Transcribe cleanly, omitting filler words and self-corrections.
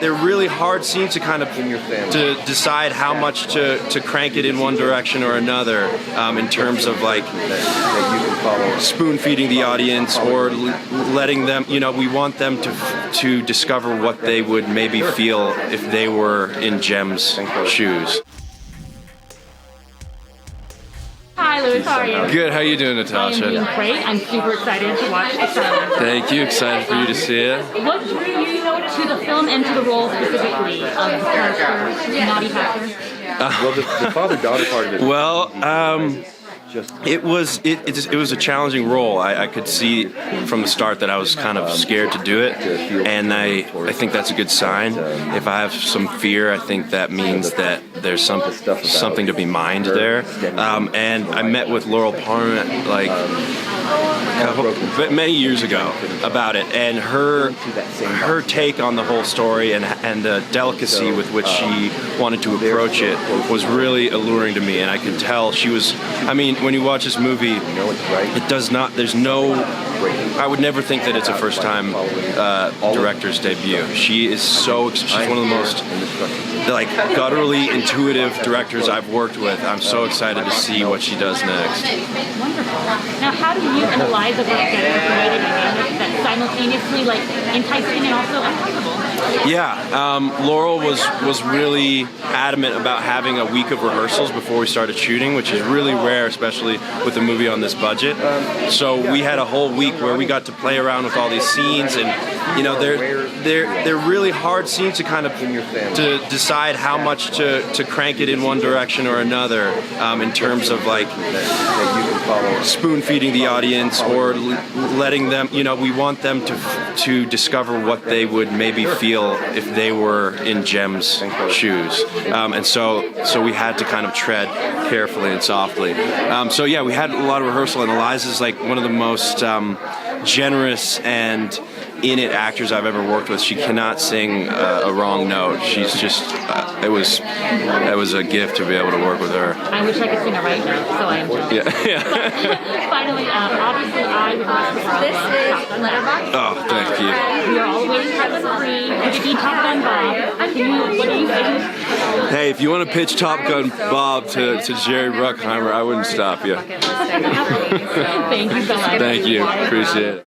They're really hard scenes to kind of to decide how much to crank it in one direction or another, in terms of like spoon feeding the audience or letting them, we want them to discover what they would maybe feel if they were in Jem's shoes. Hi Lewis, how are you? Good, how you doing, I Natasha? am doing great. I'm super excited to watch the film. Thank you, excited for you to see it. What drew you to the film and to the role specifically of the character, Naughty Pastor? Well, the father-daughter part of it. Well, it was a challenging role. I could see from the start that I was kind of scared to do it, and I think that's a good sign. If I have some fear, I think that means that there's something to be mined there. And I met with Lewis Pullman many years ago about it, and her take on the whole story and the delicacy with which she wanted to approach it was really alluring to me, and I could tell she was. I mean, when you watch this movie, it does not. There's no. I would never think that it's a first-time director's debut. She's one of the most gutturally intuitive directors I've worked with. I'm so excited to see what she does next. Wonderful. Now, how do you and Eliza work together to create a dynamic that's simultaneously enticing and also uncomfortable? Yeah, Laurel was really adamant about having a week of rehearsals before we started shooting, which is really rare, especially with a movie on this budget. So we had a whole week where we got to play around with all these scenes, and they're really hard scenes to kind of to decide how much to crank it in one direction or another, in terms of like spoon feeding the audience or letting them, we want them to discover what they would maybe feel if they were in Jem's shoes, and so we had to kind of tread carefully and softly. So yeah, we had a lot of rehearsal, and Eliza's like one of the most generous and in-it actors I've ever worked with. She cannot sing a wrong note. She's just it was a gift to be able to work with her. I wish I could sing a right note, so I am jealous. Yeah. Finally, obviously I would watch the Top Gun Letterboxd. Oh, thank you. We are all waiting for episode 3. Would it be Top Gun Bob? What do you think? Hey, if you want to pitch Top Gun Bob to Jerry Bruckheimer, I wouldn't stop you. Thank you so much. Thank you, appreciate it.